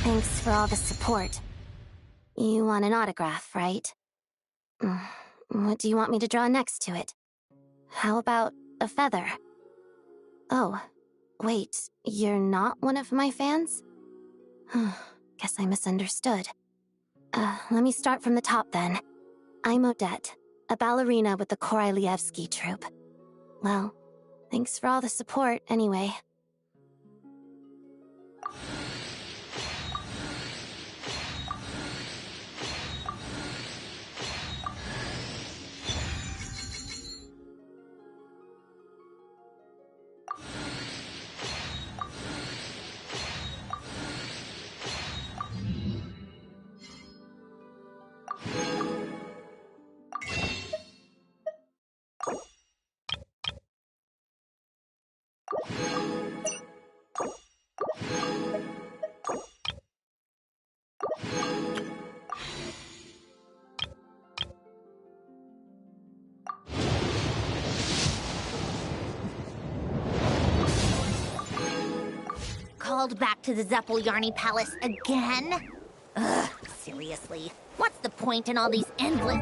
Thanks for all the support. You want an autograph, right? What do you want me to draw next to it? How about a feather? Oh, wait, you're not one of my fans? Guess I misunderstood. Let me start from the top then. I'm Odette, a ballerina with the Korylevsky troupe. Well, thanks for all the support, anyway. Called back to the Zeppeljärny Palace again? Ugh, seriously. What's the point in all these endless...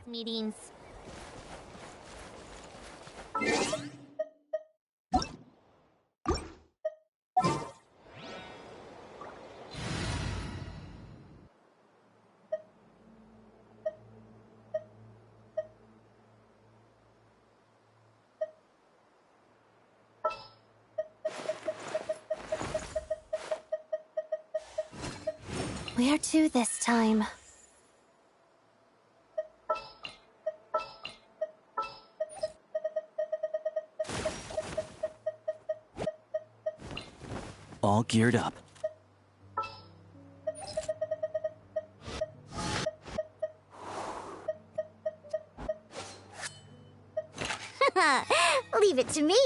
meetings. Where to this time? All geared up. Leave it to me.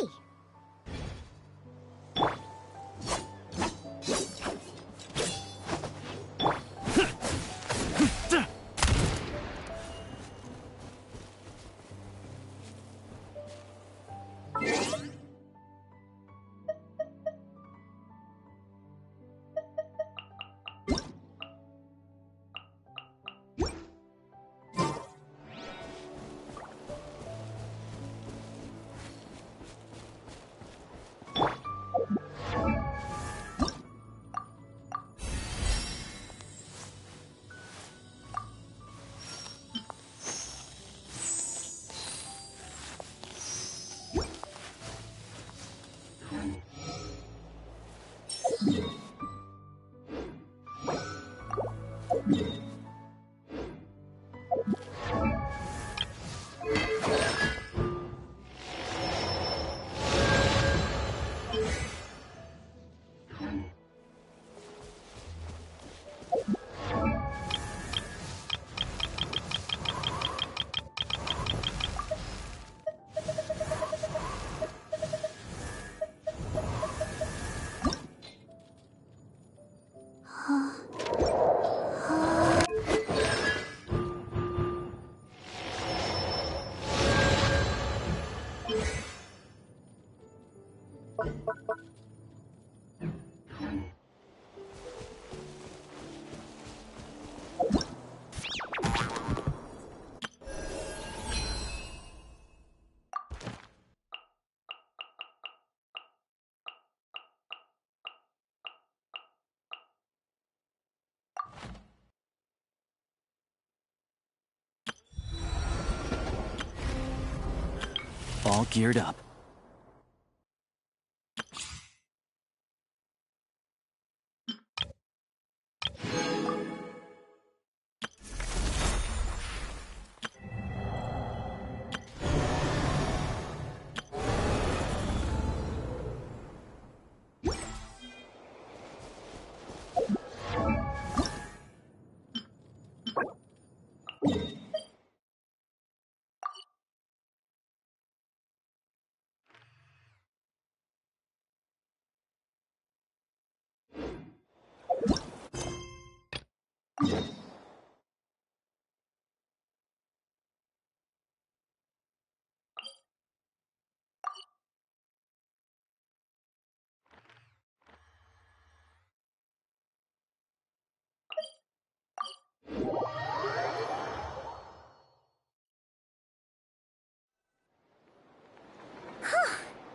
All geared up.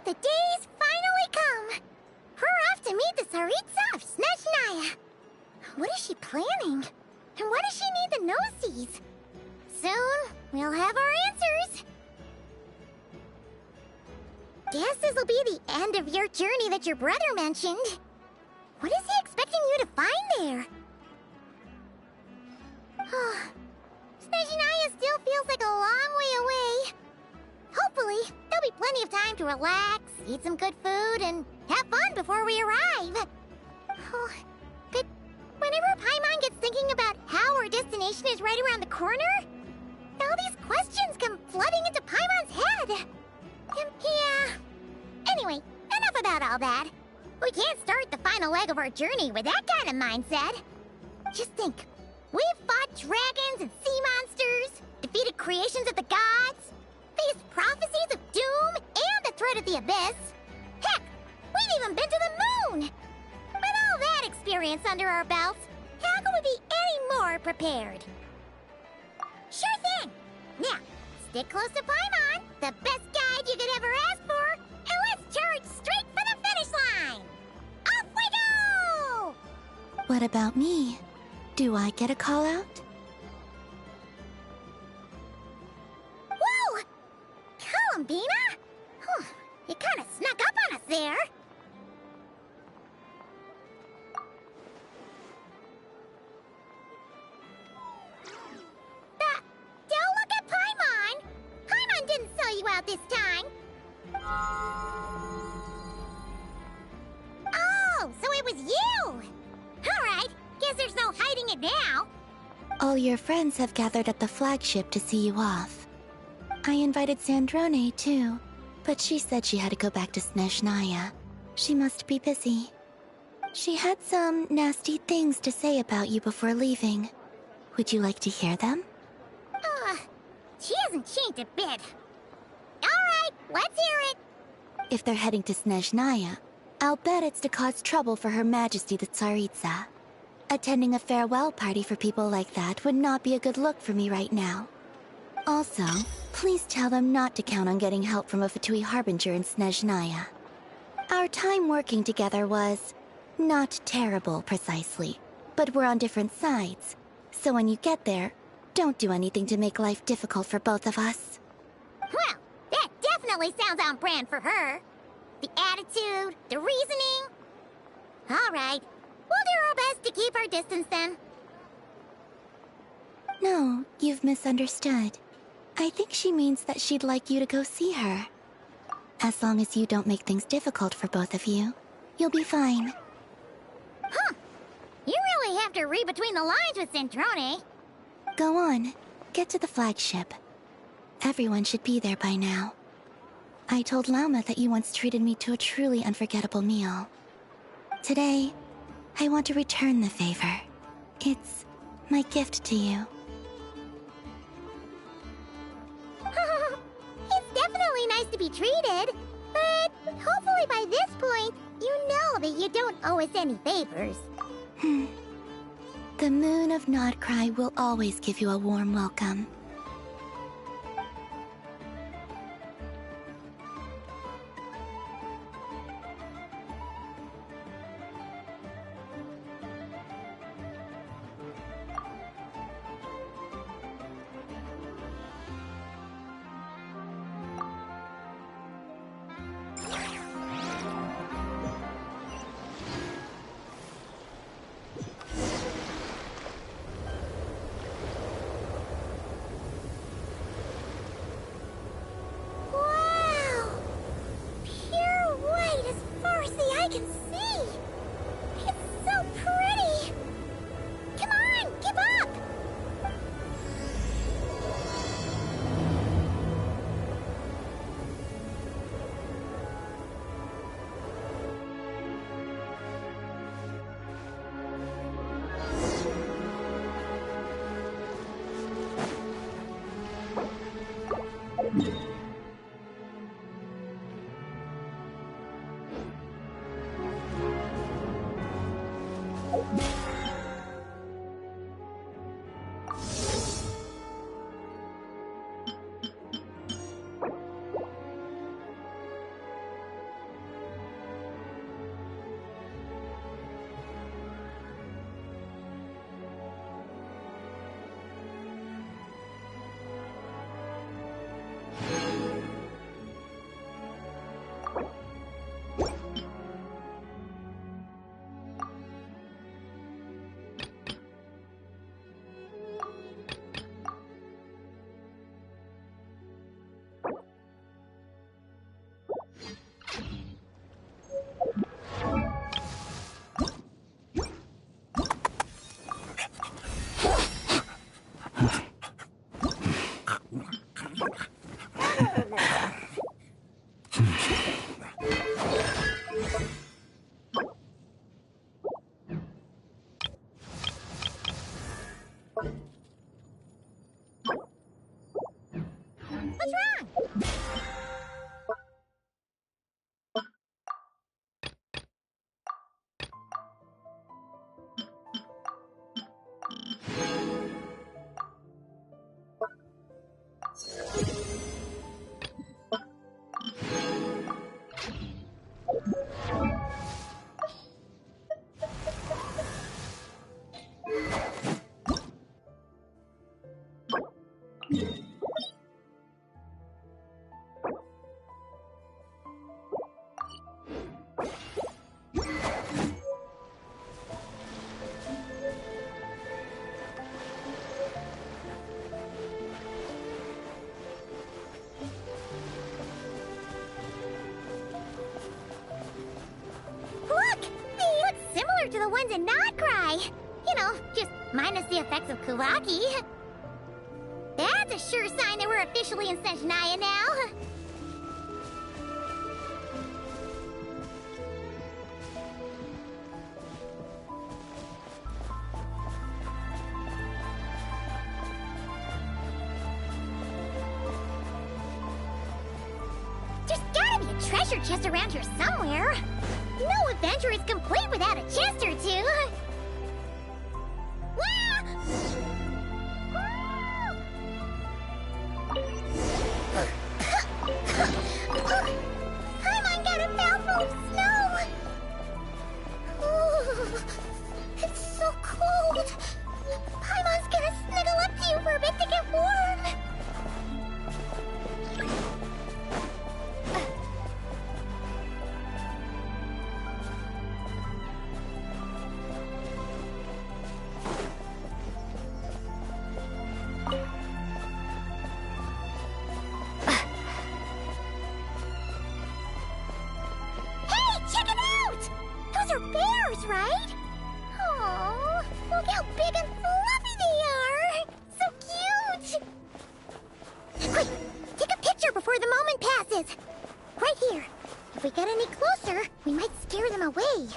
The day's finally come! We're off to meet the Tsaritsa of Snezhnaya! What is she planning? And why does she need the noseies? Soon, we'll have our answers! Guess this'll be the end of your journey that your brother mentioned. What is he expecting you to find there? Snezhnaya still feels like a long way away. Hopefully, there'll be plenty of time to relax, eat some good food, and have fun before we arrive. Oh, but whenever Paimon gets thinking about how our destination is right around the corner, all these questions come flooding into Paimon's head. Yeah. Anyway, enough about all that. We can't start the final leg of our journey with that kind of mindset. Just think. We've fought dragons and sea monsters, defeated creations of the gods, faced prophecies of doom and the threat of the abyss. Heck, we've even been to the moon! With all that experience under our belts, how could we be any more prepared? Sure thing! Now, stick close to Paimon, the best guide you could ever ask for, and let's charge straight for the finish line! Off we go! What about me? Do I get a call out? Whoa! Columbina? You kinda snuck up on us there. Don't look at Paimon! Paimon didn't sell you out this time. Oh, so it was you! Alright, guess there's no hiding it now. All your friends have gathered at the flagship to see you off. I invited Sandrone too, but she said she had to go back to Snezhnaya. She must be busy. She had some nasty things to say about you before leaving. Would you like to hear them? She hasn't changed a bit. Alright, let's hear it. If they're heading to Snezhnaya, I'll bet it's to cause trouble for Her Majesty the Tsaritsa. Attending a farewell party for people like that would not be a good look for me right now. Also, please tell them not to count on getting help from a Fatui Harbinger in Snezhnaya. Our time working together was not terrible, precisely, but we're on different sides. So when you get there, don't do anything to make life difficult for both of us. Well, that definitely sounds on brand for her. The attitude, the reasoning. Alright, we'll do our best to keep our distance then. No, you've misunderstood. I think she means that she'd like you to go see her. As long as you don't make things difficult for both of you, you'll be fine. Huh. You really have to read between the lines with Centrone. Go on, get to the flagship. Everyone should be there by now. I told Lauma that you once treated me to a truly unforgettable meal. Today, I want to return the favor. It's my gift to you. It's definitely nice to be treated, but Hopefully by this point, you know that you don't owe us any favors. The moon of Nodcry will always give you a warm welcome. Wow! Pure white as far as the eye can see! It's so pretty! Come on, keep up! What's wrong? Look! They look similar to the ones in Nodcry! You know, just minus the effects of Kuvaki. That's a sure sign that we're officially in Senshniya now. There's gotta be a treasure chest around here somewhere. No adventure is complete without a chest or two. Wah! Paimon got a mouthful of snow. Ooh, it's so cold. Paimon's gonna snuggle up to you for a bit to get warm. Right? Oh, look how big and fluffy they are! So cute! Quick, take a picture before the moment passes. Right here. If we get any closer, we might scare them away.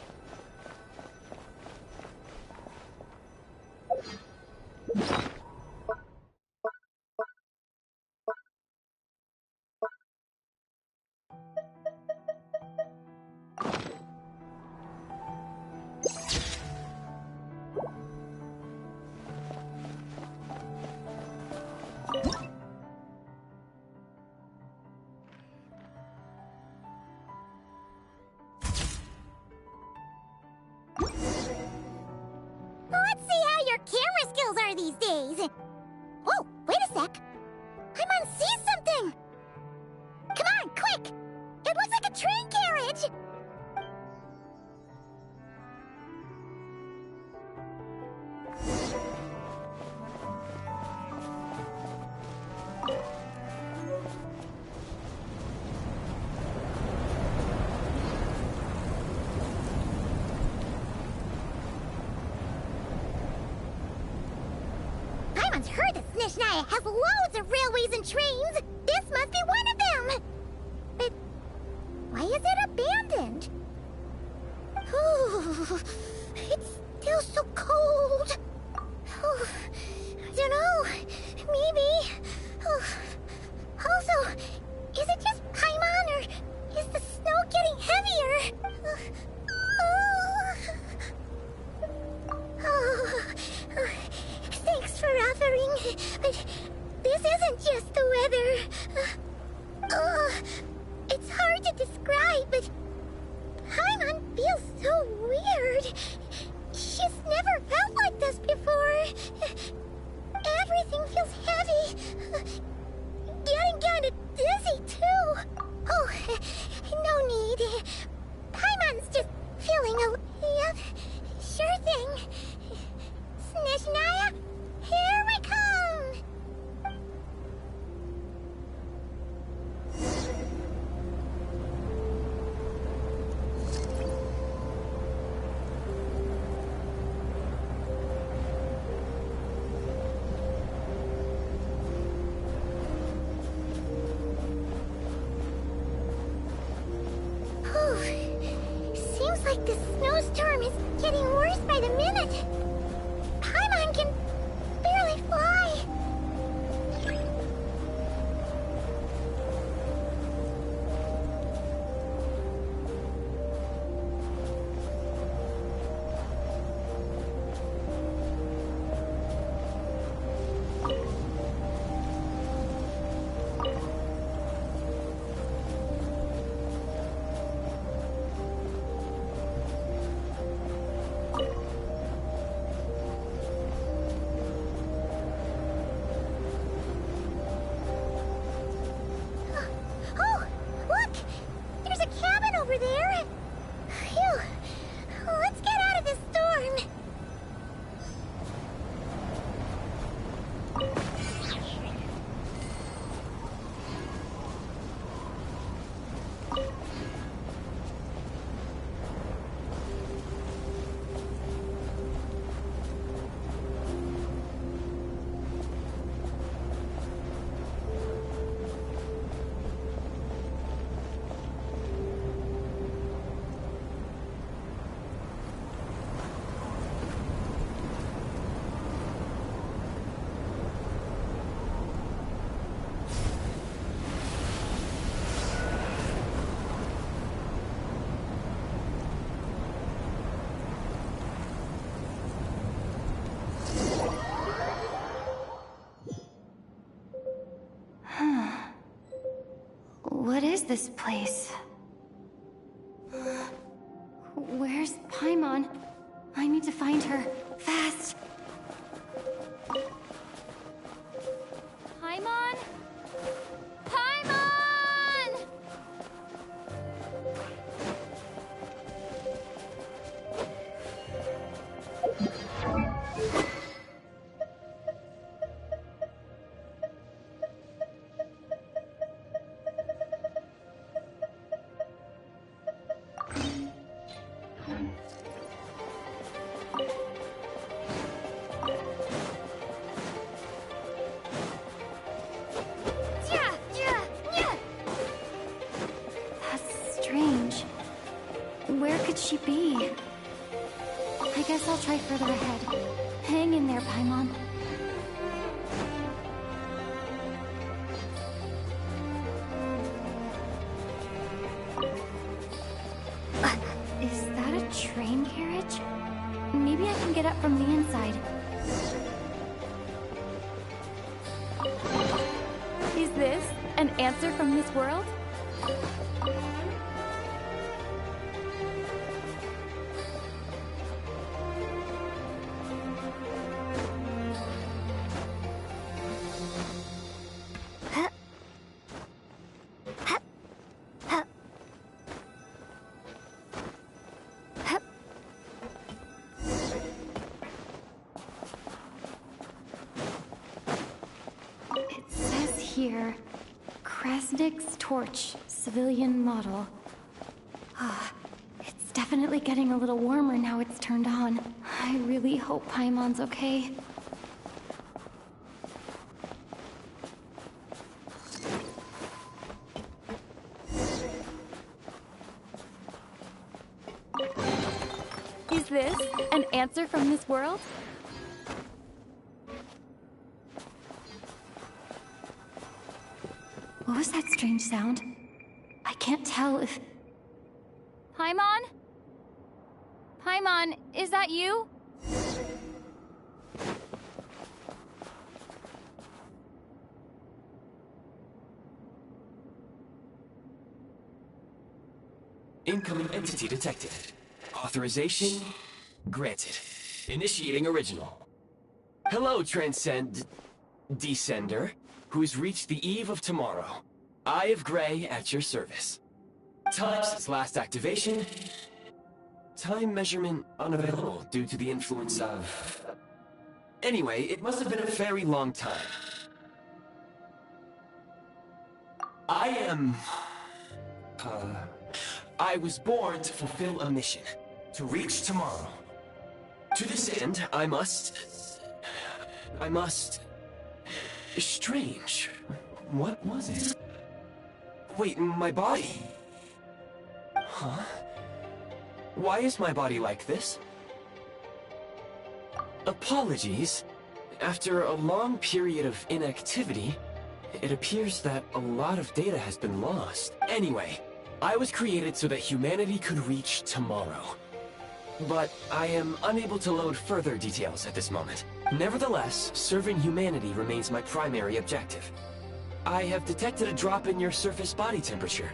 these days. Whoa, wait a sec. Paimon sees something! Come on, quick! It looks like a train carriage! Paimon's heard that Snezhnaya has loads of railways and trains! This must be one of them! But why is it abandoned? Ooh, it's still so cold. Oh, I don't know. Maybe. Oh, also, is it just Paimon or is the snow getting heavier? Thanks for offering, but this isn't just the weather. It's hard to describe, but Paimon feels so weird. She's never felt like this before. Everything feels heavy. Getting kinda dizzy, too. Oh, no need. Paimon's just feeling a... Yep, sure thing. Snezhnaya, here we come! Seems like this snowstorm is getting worse by the minute. Paimon can barely fly. Oh, look! There's a cabin over there! Phew! Let's get out of this storm! What is this place? Where's Paimon? I need to find her. Fast! Paimon? Paimon! That's strange. Where could she be? I guess I'll try further ahead. Hang in there, Paimon. Is that a train carriage? Maybe I can get up from the inside. Is this an answer from this world? here. Krasnik's torch, civilian model. Ah, it's definitely getting a little warmer now it's turned on. I really hope Paimon's okay. Is this an answer from this world? What was that strange sound? I can't tell if... Paimon? Paimon, is that you? Incoming entity detected. Authorization granted. Initiating original. Hello, Descender, who's reached the eve of tomorrow. Eye of Grey at your service. Time since last activation. Time measurement unavailable due to the influence of... Anyway, it must have been a very long time. I was born to fulfill a mission. To reach tomorrow. To this end, I must... Strange. What was it? Wait, my body? Huh? Why is my body like this? Apologies. After a long period of inactivity, it appears that a lot of data has been lost. Anyway, I was created so that humanity could reach tomorrow. But I am unable to load further details at this moment. Nevertheless, serving humanity remains my primary objective. I have detected a drop in your surface body temperature.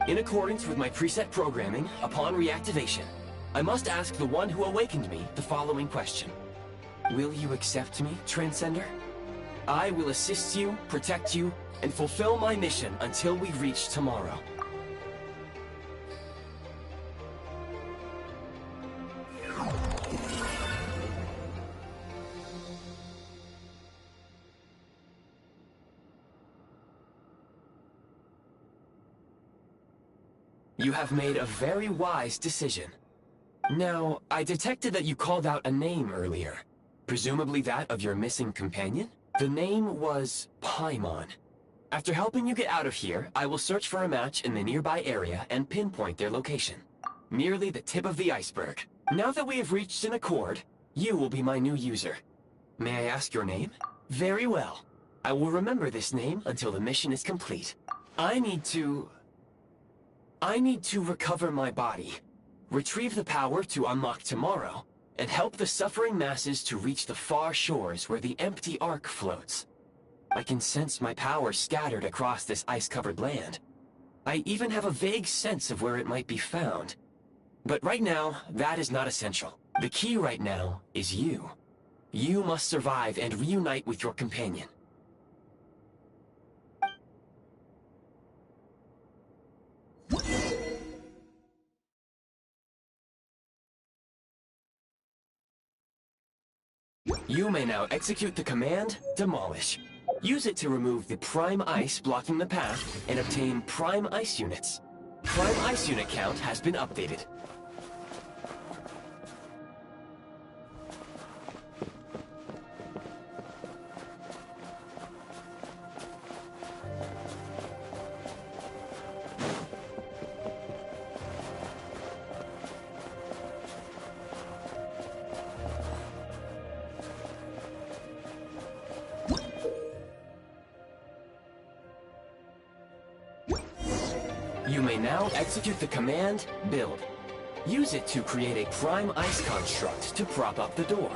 In accordance with my preset programming, upon reactivation, I must ask the one who awakened me the following question. Will you accept me, Transcender? I will assist you, protect you, and fulfill my mission until we reach tomorrow. You have made a very wise decision. Now, I detected that you called out a name earlier. Presumably that of your missing companion? The name was Paimon. After helping you get out of here, I will search for a match in the nearby area and pinpoint their location. Merely the tip of the iceberg. Now that we have reached an accord, you will be my new user. May I ask your name? Very well. I will remember this name until the mission is complete. I need to recover my body, retrieve the power to unlock tomorrow, and help the suffering masses to reach the far shores where the empty Ark floats. I can sense my power scattered across this ice-covered land. I even have a vague sense of where it might be found. But right now, that is not essential. The key right now is you. You must survive and reunite with your companion. You may now execute the command, Demolish. Use it to remove the Prime Ice blocking the path and obtain Prime Ice units. Prime Ice unit count has been updated. You may now execute the command, Build. Use it to create a Prime Ice construct to prop up the door.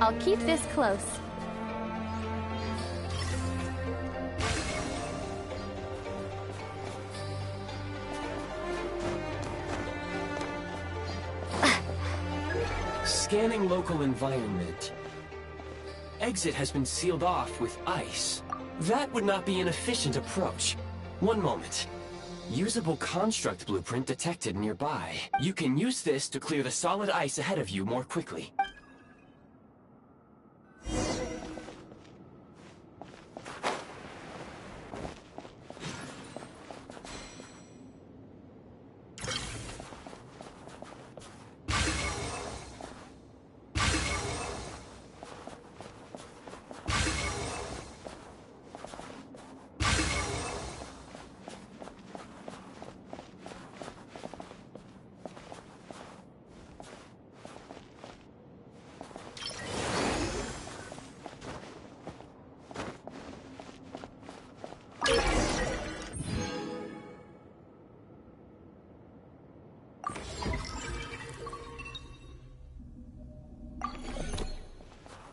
I'll keep this close. Scanning local environment. Exit has been sealed off with ice. That would not be an efficient approach. One moment. Usable construct blueprint detected nearby. You can use this to clear the solid ice ahead of you more quickly.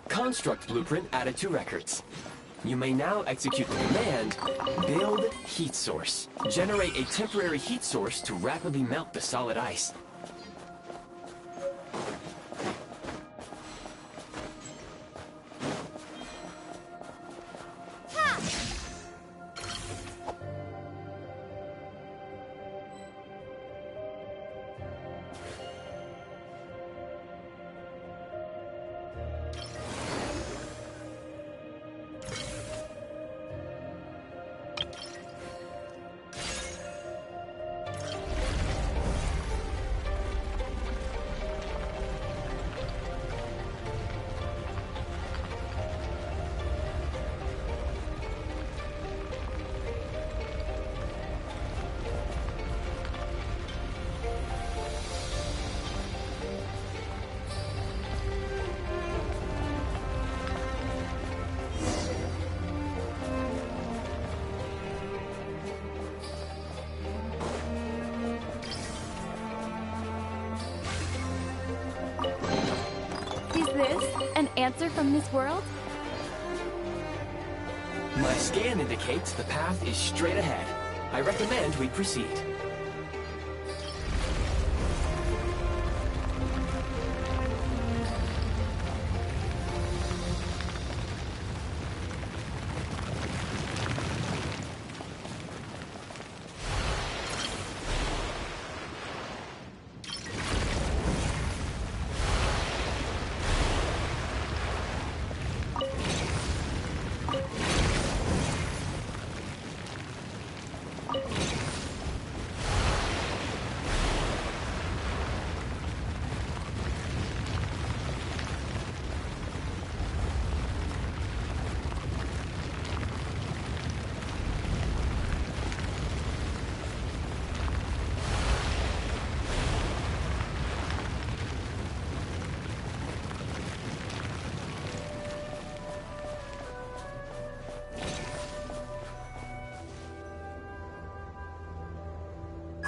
Construct blueprint added to records. You may now execute the command, build heat source. Generate a temporary heat source to rapidly melt the solid ice. Is this an answer from this world? My scan indicates the path is straight ahead. I recommend we proceed.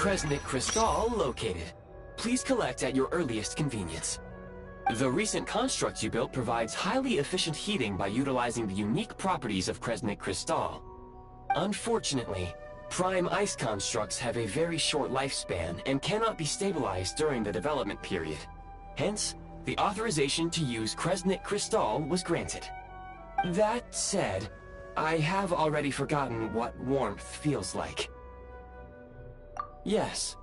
Kresnik Crystal located. Please collect at your earliest convenience. The recent construct you built provides highly efficient heating by utilizing the unique properties of Kresnik Crystal. Unfortunately, prime ice constructs have a very short lifespan and cannot be stabilized during the development period. Hence, the authorization to use Kresnik Crystal was granted. That said, I have already forgotten what warmth feels like. Yes.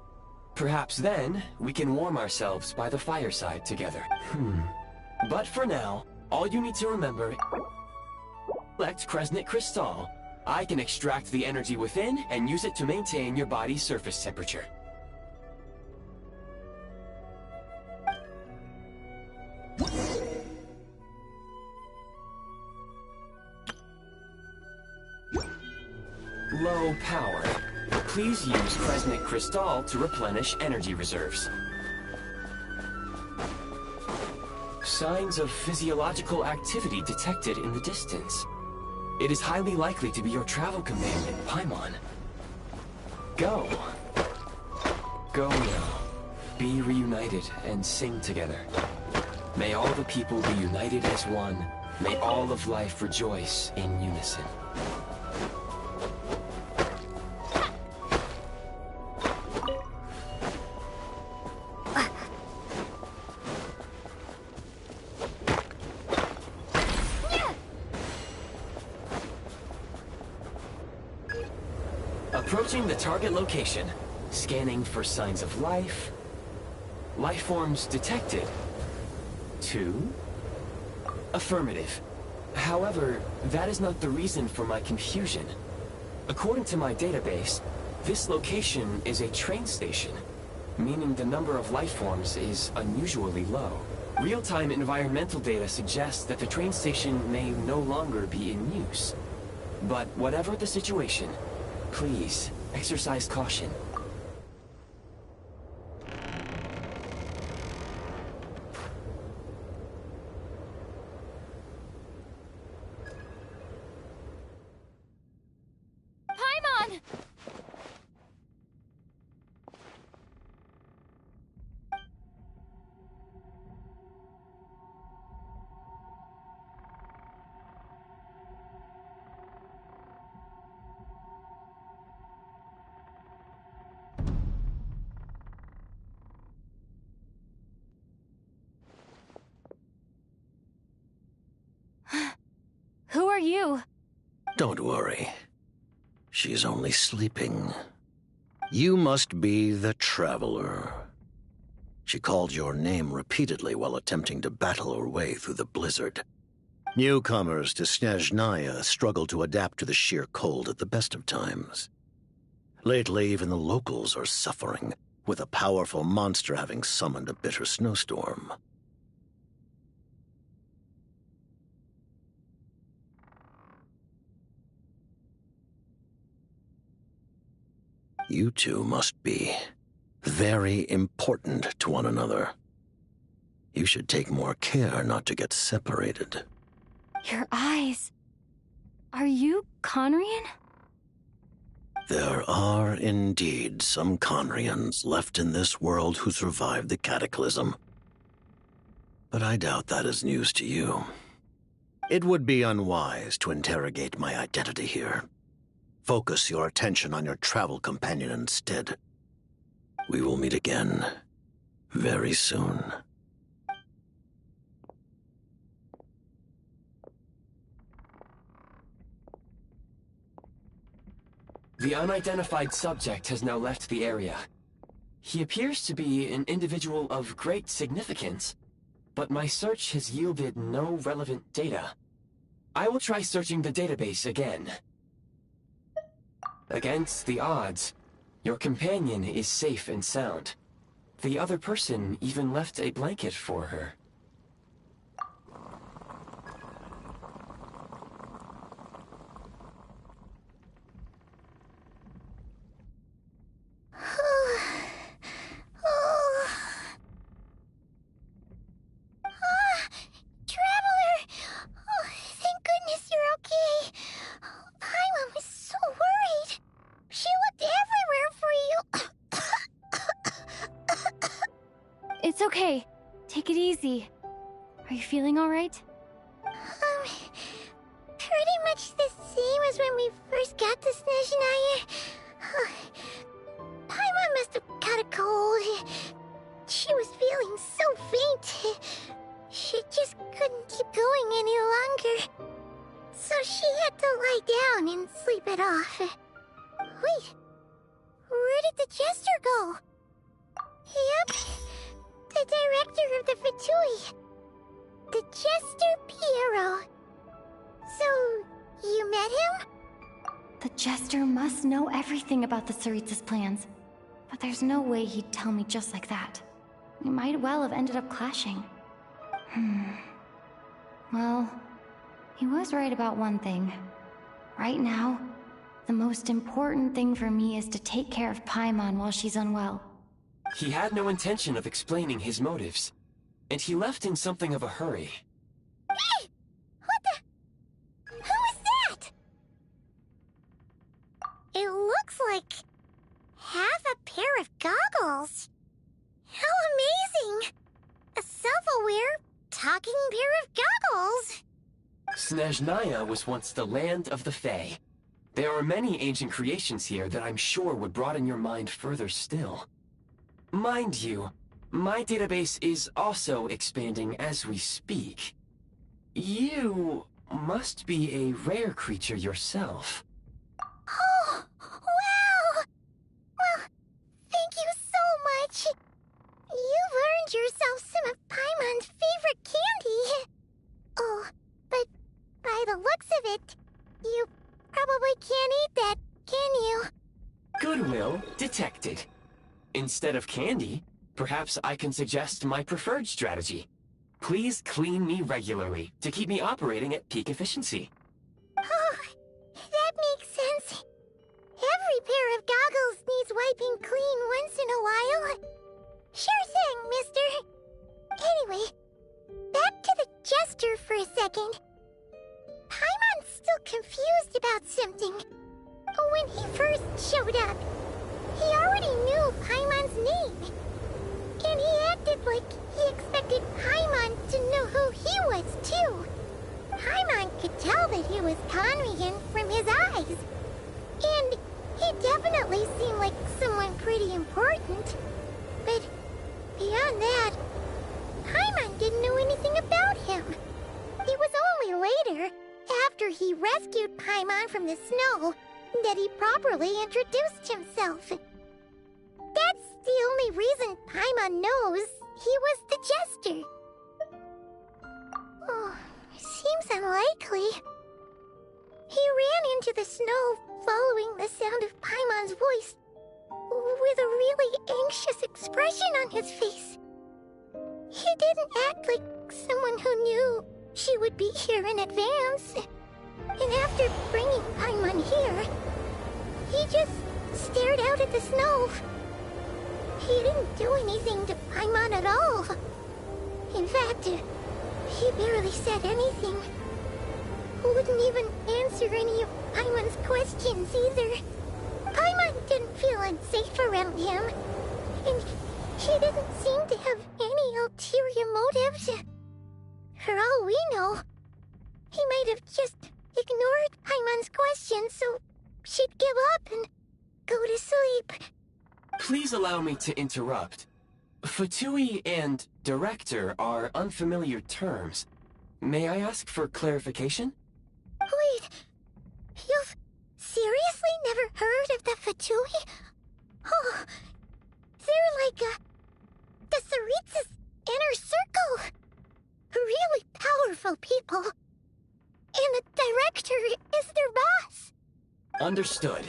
Perhaps then, we can warm ourselves by the fireside together. But for now, all you need to remember... Select Kresnik Crystal. I can extract the energy within and use it to maintain your body's surface temperature. Low power. Please use Kresnik Crystal to replenish energy reserves. Signs of physiological activity detected in the distance. It is highly likely to be your travel companion, Paimon. Go. Go now. Be reunited and sing together. May all the people be united as one. May all of life rejoice in unison. Approaching the target location. Scanning for signs of life. Life forms detected. 2. Affirmative. However, that is not the reason for my confusion. According to my database, this location is a train station, meaning the number of life forms is unusually low. Real-time environmental data suggests that the train station may no longer be in use. But whatever the situation, please exercise caution. Paimon! Who are you? Don't worry. She's only sleeping. You must be the Traveler. She called your name repeatedly while attempting to battle her way through the blizzard. Newcomers to Snezhnaya struggle to adapt to the sheer cold at the best of times. Lately, even the locals are suffering, with a powerful monster having summoned a bitter snowstorm. You two must be very important to one another. You should take more care not to get separated. Your eyes. Are you Conrian? There are indeed some Conrians left in this world who survived the cataclysm. But I doubt that is news to you. It would be unwise to interrogate my identity here. Focus your attention on your travel companion instead. We will meet again very soon. The unidentified subject has now left the area. He appears to be an individual of great significance, but my search has yielded no relevant data. I will try searching the database again. Against the odds, your companion is safe and sound. The other person even left a blanket for her. Traveler! Oh, thank goodness you're okay. Paimon was so worried. She looked everywhere for you. It's okay. Take it easy. Are you feeling all right? Pretty much the same as when we first got to Snezhnaya. Paimon must have caught a cold. She was feeling so faint. She just couldn't keep going any longer. So she had to lie down and sleep it off. Wait, where did the jester go? Yep, the director of the Fatui. The Jester Piero. So, you met him? The Jester must know everything about the Tsaritsa's plans. But there's no way he'd tell me just like that. We might well have ended up clashing. Well, he was right about one thing. Right now, the most important thing for me is to take care of Paimon while she's unwell. He had no intention of explaining his motives, and he left in something of a hurry. Hey! What the... Who is that? It looks like... half a pair of goggles. How amazing! A self-aware, talking pair of goggles! Snezhnaya was once the land of the Fae. There are many ancient creations here that I'm sure would broaden your mind further still. Mind you, my database is also expanding as we speak. You must be a rare creature yourself. Oh, wow! much! You've earned yourself some of Paimon's favorite candy! Oh, but by the looks of it, you probably can't eat that, can you? Goodwill detected. Instead of candy, perhaps I can suggest my preferred strategy. Please clean me regularly to keep me operating at peak efficiency. Oh, that makes sense. Every pair of goggles needs wiping clean once in a while. Sure thing, mister. Anyway, back to the jester for a second. Paimon's still confused about something. When he first showed up, he already knew Paimon's name. And he acted like he expected Paimon to know who he was, too. Paimon could tell that he was Conrian from his eyes. And he definitely seemed like someone pretty important. But beyond that, Paimon didn't know anything about him. It was only later, after he rescued Paimon from the snow, that he properly introduced himself. That's the only reason Paimon knows he was the jester. Oh, seems unlikely. He ran into the snow following the sound of Paimon's voice, with a really anxious expression on his face. He didn't act like someone who knew she would be here in advance. And after bringing Paimon here, he just stared out at the snow. He didn't do anything to Paimon at all. In fact, he barely said anything. Wouldn't even answer any of Paimon's questions either. Paimon didn't feel unsafe around him, and he didn't seem to have any ulterior motives. For all we know, he might have just ignored Paimon's questions so she'd give up and go to sleep. Please allow me to interrupt. Fatui and director are unfamiliar terms. May I ask for clarification? Wait, you've seriously never heard of the Fatui? Oh, they're like the Tsaritsa's inner circle. Really powerful people. And the director is their boss. Understood.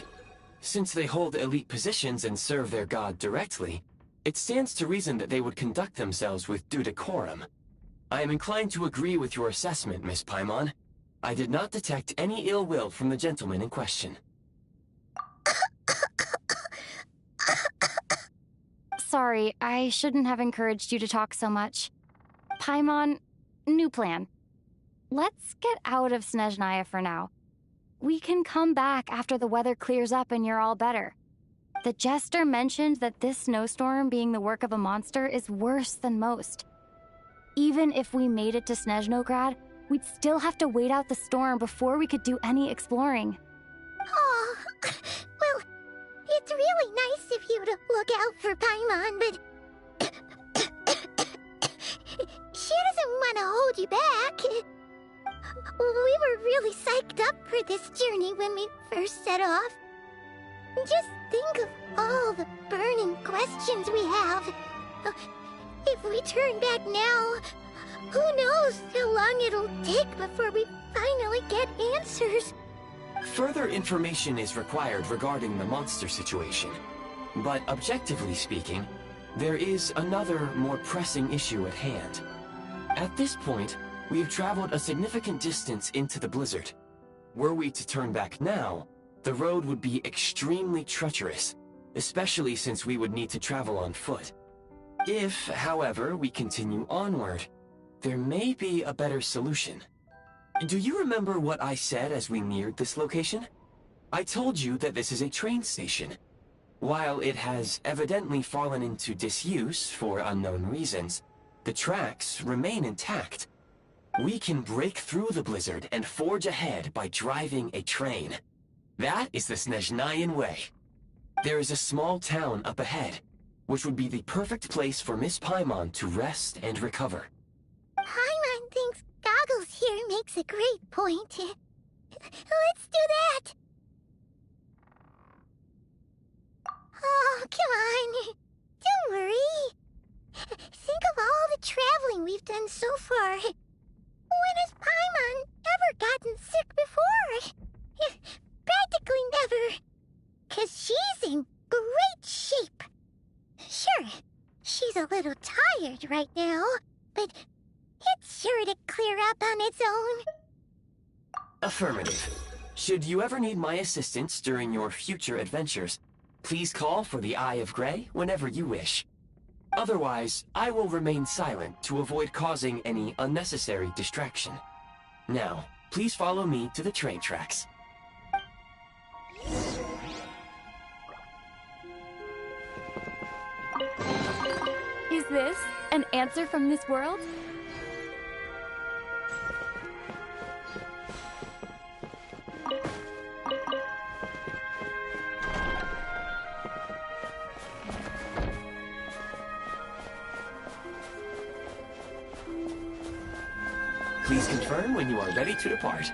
Since they hold elite positions and serve their god directly, it stands to reason that they would conduct themselves with due decorum. I am inclined to agree with your assessment, Miss Paimon. I did not detect any ill will from the gentleman in question. Sorry, I shouldn't have encouraged you to talk so much. Paimon, new plan. Let's get out of Snezhnaya for now. We can come back after the weather clears up and you're all better. The jester mentioned that this snowstorm being the work of a monster is worse than most. Even if we made it to Snezhnograd, we'd still have to wait out the storm before we could do any exploring. Oh, well, it's really nice of you to look out for Paimon, but she doesn't want to hold you back. We were really psyched up for this journey when we first set off. Just think of all the burning questions we have. If we turn back now, who knows how long it'll take before we finally get answers. Further information is required regarding the monster situation. But objectively speaking, there is another, more pressing issue at hand. At this point, we have traveled a significant distance into the blizzard. Were we to turn back now, the road would be extremely treacherous, especially since we would need to travel on foot. If, however, we continue onward, there may be a better solution. Do you remember what I said as we neared this location? I told you that this is a train station. While it has evidently fallen into disuse for unknown reasons, the tracks remain intact. We can break through the blizzard and forge ahead by driving a train. That is the Snezhnayan way. There is a small town up ahead, which would be the perfect place for Miss Paimon to rest and recover. Paimon thinks Goggles here makes a great point. Let's do that! Oh, come on. Don't Don't worry. Think of all the traveling we've done so far. When has Paimon ever gotten sick before? Practically never. 'Cause she's in great shape. Sure, she's a little tired right now, but it's sure to clear up on its own. Affirmative. Should you ever need my assistance during your future adventures, please call for the Eye of Grey whenever you wish. Otherwise, I will remain silent to avoid causing any unnecessary distraction. Now, please follow me to the train tracks. Is this an answer from this world? Please confirm when you are ready to depart.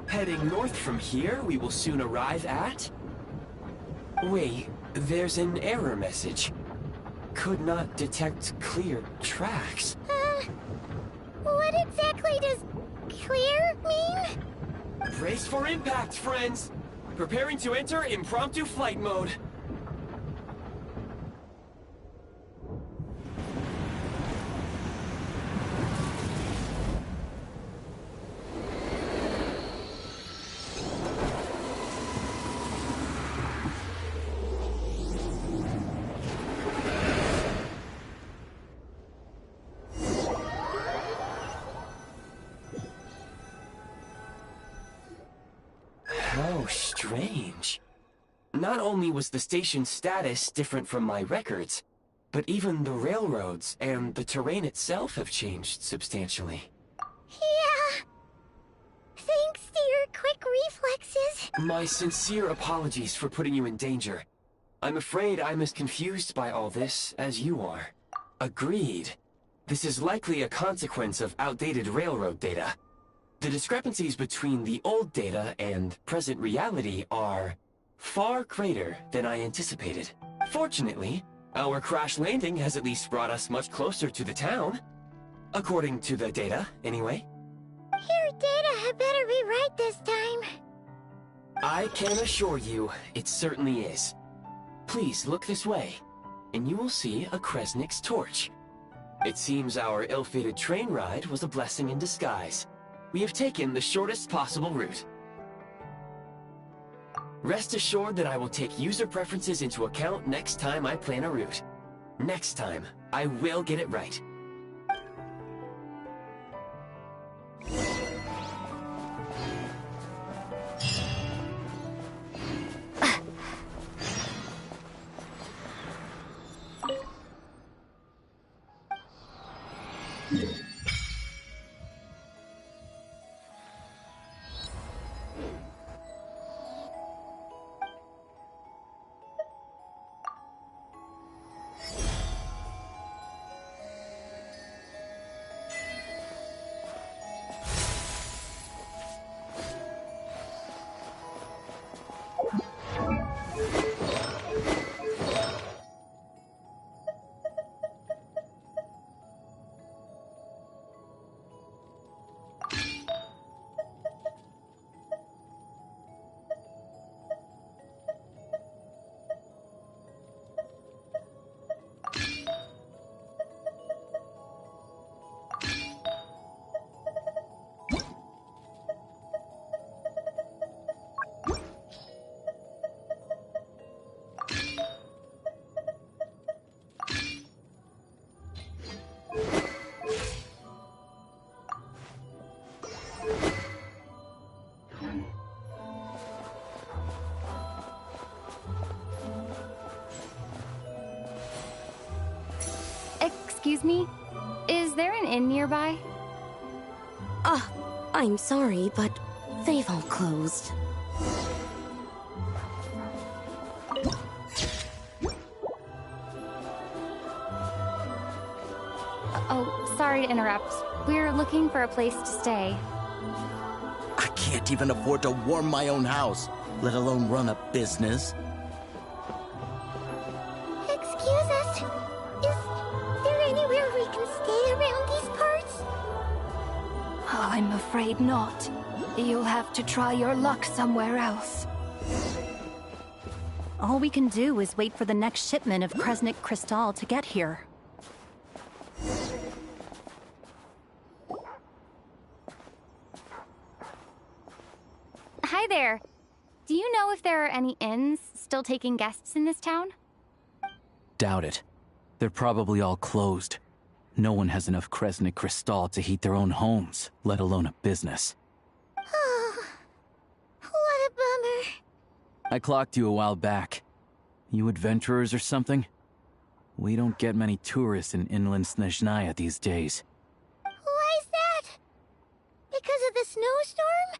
Heading north from here, we will soon arrive at... Wait, there's an error message. Could not detect clear tracks. What exactly does clear mean? Brace for impact, friends! Preparing to enter impromptu flight mode. How strange. Not only was the station's status different from my records, but even the railroads and the terrain itself have changed substantially. Yeah. Thanks to your quick reflexes. My sincere apologies for putting you in danger. I'm afraid I'm as confused by all this as you are. Agreed. This is likely a consequence of outdated railroad data. The discrepancies between the old data and present reality are far greater than I anticipated. Fortunately, our crash landing has at least brought us much closer to the town. According to the data, anyway. Your data had better be right this time. I can assure you, it certainly is. Please look this way, and you will see a Kresnik's torch. It seems our ill-fated train ride was a blessing in disguise. We have taken the shortest possible route. Rest assured that I will take user preferences into account next time I plan a route. Next time, I will get it right. Excuse me? Is there an inn nearby? I'm sorry, but they've all closed. Oh, sorry to interrupt. We're looking for a place to stay. I can't even afford to warm my own house, let alone run a business. Excuse us. Is there anywhere we can stay around these parts? I'm afraid not. You'll have to try your luck somewhere else. All we can do is wait for the next shipment of Kresnik Crystal to get here. Hi there. Do you know if there are any inns still taking guests in this town? Doubt it. They're probably all closed. No one has enough Kresnik Crystal to heat their own homes, let alone a business. Oh, what a bummer. I clocked you a while back. You adventurers or something? We don't get many tourists in inland Snezhnaya these days. Why is that? Because of the snowstorm?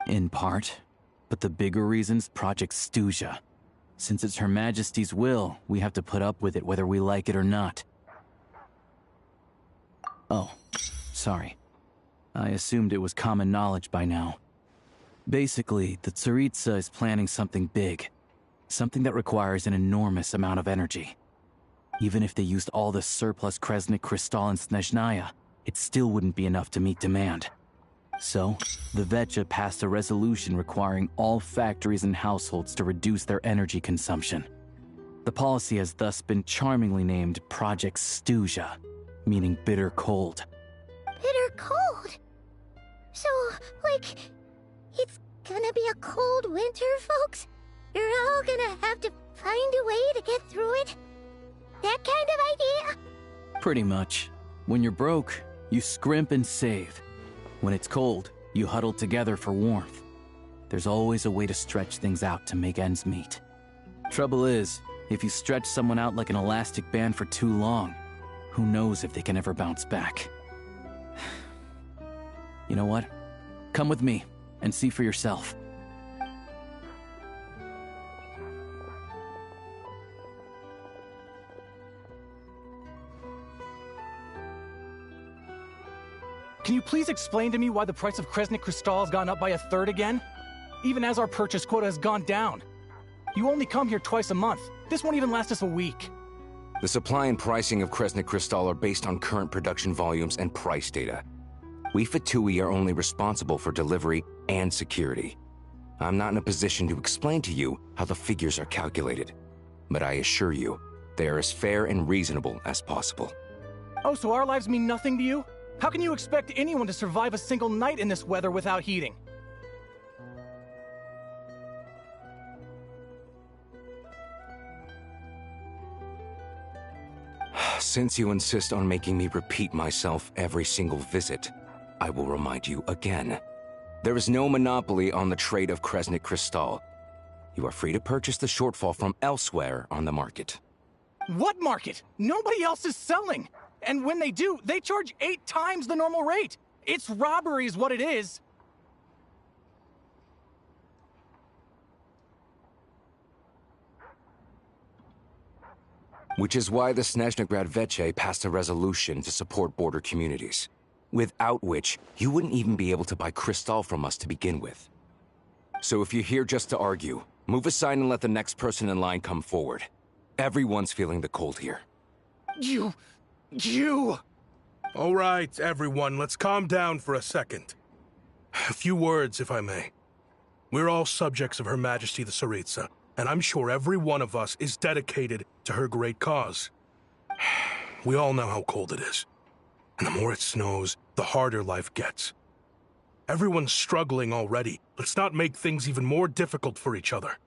In part. But the bigger reason's Project Stuja. Since it's Her Majesty's will, we have to put up with it whether we like it or not. Oh, sorry. I assumed it was common knowledge by now. Basically, the Tsaritsa is planning something big. Something that requires an enormous amount of energy. Even if they used all the surplus Kresnik Crystal in Snezhnaya, it still wouldn't be enough to meet demand. So, the Vecha passed a resolution requiring all factories and households to reduce their energy consumption. The policy has thus been charmingly named Project Stuja, meaning bitter cold. Bitter cold? So, it's gonna be a cold winter, folks? You're all gonna have to find a way to get through it? That kind of idea? Pretty much. When you're broke, you scrimp and save. When it's cold, you huddle together for warmth. There's always a way to stretch things out to make ends meet. Trouble is, if you stretch someone out like an elastic band for too long, who knows if they can ever bounce back. You know what? Come with me, and see for yourself. Can you please explain to me why the price of Kresnik Crystal has gone up by 1/3 again? Even as our purchase quota has gone down. You only come here twice a month. This won't even last us a week. The supply and pricing of Kresnik Crystal are based on current production volumes and price data. We Fatui are only responsible for delivery and security. I'm not in a position to explain to you how the figures are calculated, but I assure you, they are as fair and reasonable as possible. Oh, so our lives mean nothing to you? How can you expect anyone to survive a single night in this weather without heating? Since you insist on making me repeat myself every single visit, I will remind you again. There is no monopoly on the trade of Kresnik Crystal. You are free to purchase the shortfall from elsewhere on the market. What market? Nobody else is selling! And when they do, they charge 8 times the normal rate! It's robbery is what it is! Which is why the Snezhnegrad Veche passed a resolution to support border communities, without which you wouldn't even be able to buy crystal from us to begin with. So if you're here just to argue, move aside and let the next person in line come forward. Everyone's feeling the cold here. You... All right, everyone, let's calm down for a second. A few words, if I may. We're all subjects of Her Majesty the Tsaritsa, and I'm sure every one of us is dedicated to her great cause. We all know how cold it is. And the more it snows, the harder life gets. Everyone's struggling already. Let's not make things even more difficult for each other.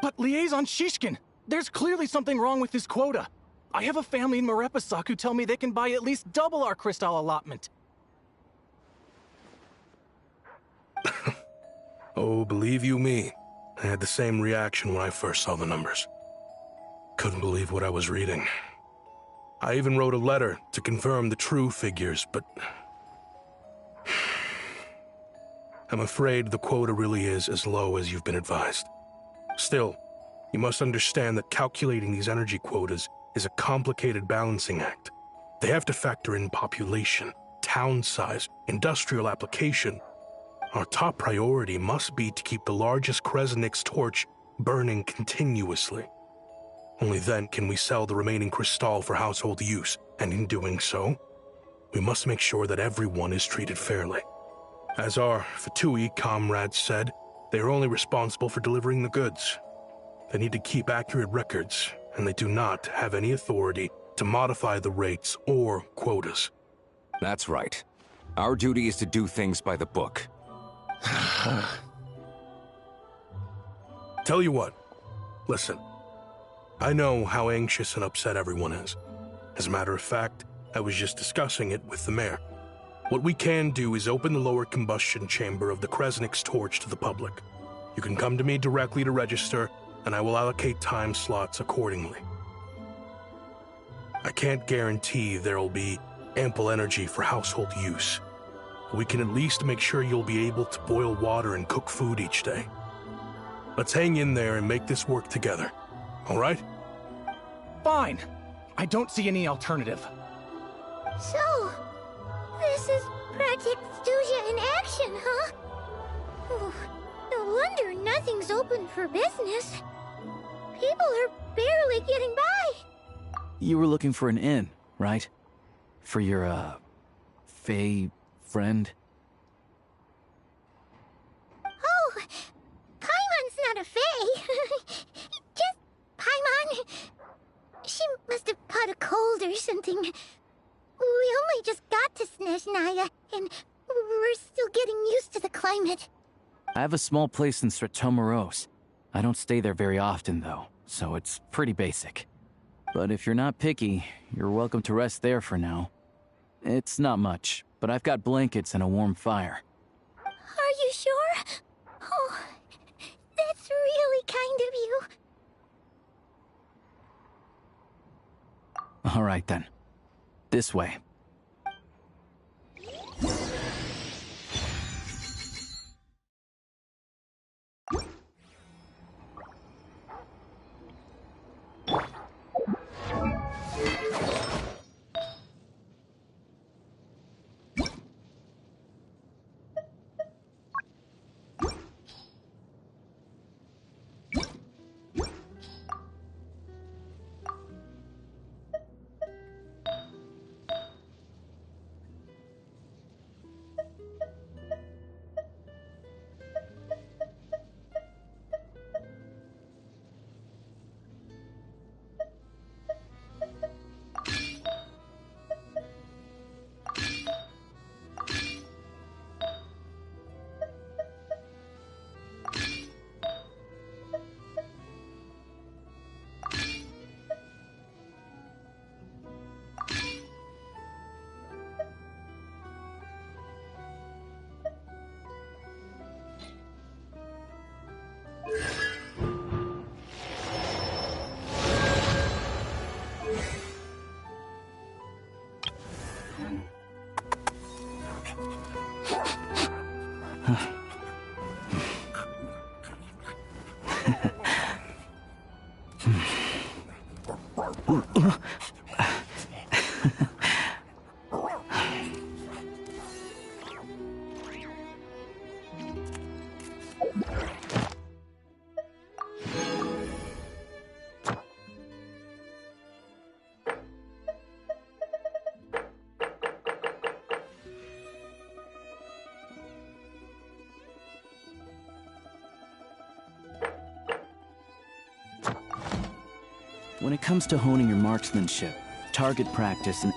But Liaison Shishkin, there's clearly something wrong with this quota. I have a family in Marepasak who tell me they can buy at least double our crystal allotment. Oh, believe you me, I had the same reaction when I first saw the numbers. Couldn't believe what I was reading. I even wrote a letter to confirm the true figures, but I'm afraid the quota really is as low as you've been advised. Still, you must understand that calculating these energy quotas is a complicated balancing act. They have to factor in population, town size, industrial application. Our top priority must be to keep the largest Kresnik's torch burning continuously. Only then can we sell the remaining crystal for household use, and in doing so, we must make sure that everyone is treated fairly. As our Fatui comrades said, they are only responsible for delivering the goods. They need to keep accurate records, and they do not have any authority to modify the rates or quotas. That's right. Our duty is to do things by the book. Tell you what, listen. I know how anxious and upset everyone is. As a matter of fact, I was just discussing it with the mayor. What we can do is open the lower combustion chamber of the Kresnik's torch to the public. You can come to me directly to register, and I will allocate time slots accordingly. I can't guarantee there'll be ample energy for household use. We can at least make sure you'll be able to boil water and cook food each day. Let's hang in there and make this work together. All right? Fine. I don't see any alternative. So, this is Project Studia in action, huh? Oh, no wonder nothing's open for business. People are barely getting by. You were looking for an inn, right? For your, Fae friend? Oh, Paimon's not a Fae. Just Paimon. She must have caught a cold or something. We only just got to Snezhnaya, and we're still getting used to the climate. I have a small place in Stratomaros. I don't stay there very often, though, so it's pretty basic. But if you're not picky, you're welcome to rest there for now. It's not much, but I've got blankets and a warm fire. Are you sure? Oh, that's really kind of you. All right, then. This way. When it comes to honing your marksmanship, target practice, and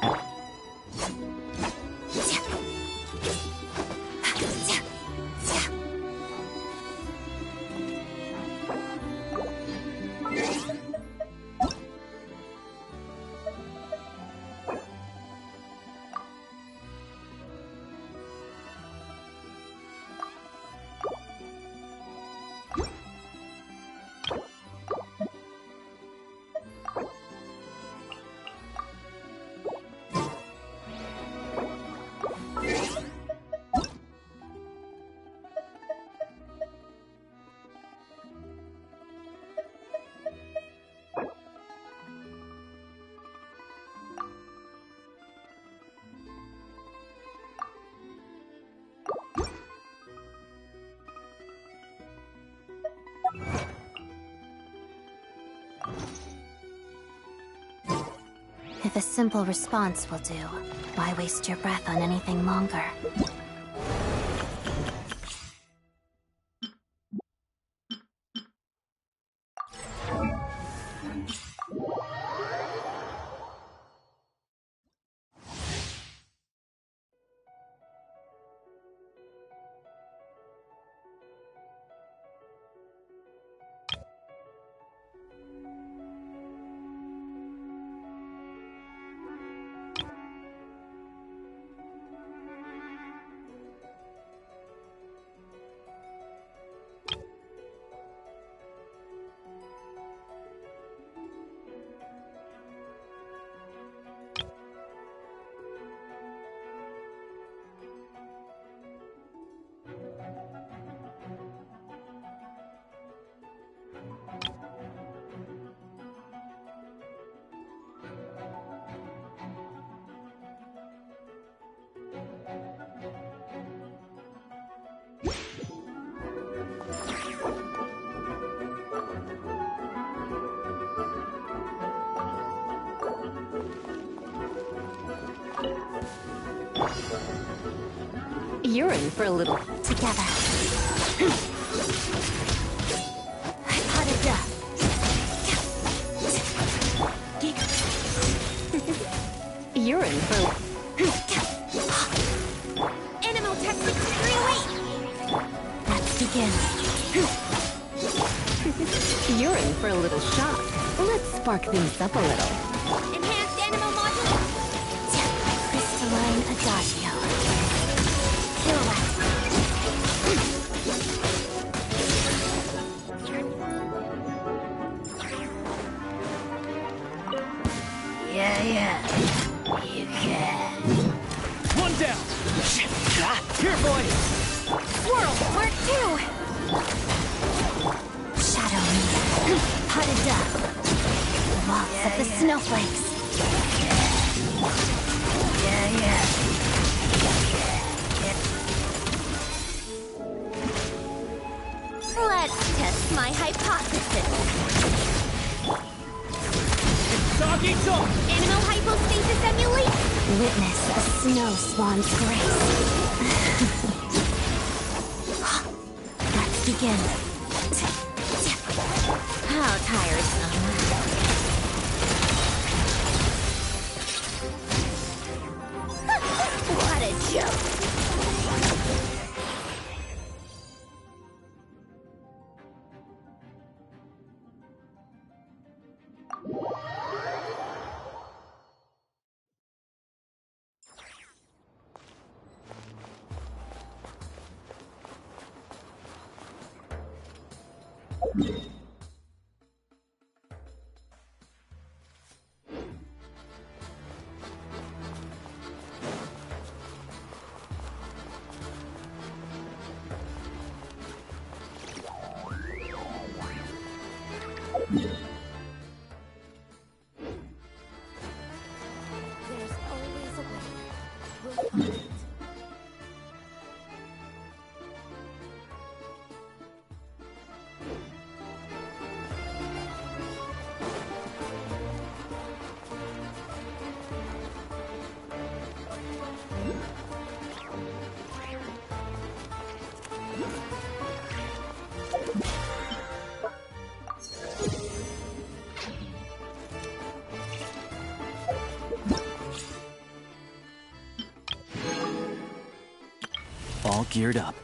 If a simple response will do, why waste your breath on anything longer? You're in for a little... Together. Hada. You're in for... Animal Tactics 308! Let's begin. You're in for a little shock. Let's spark things up a little. Enhanced Animal Module! Crystalline Adagio. Yeah. You can. One down! Here, boy! Swirl, work too! Shadow me. Hada. Waltz of the snowflakes. Yeah. Let's test my hypothesis. Doggy dog! Animal hypostasis emulate! Witness a snow swan's grace. Let's begin. How tiresome. What a joke! There's always a way. We'll find it. All geared up.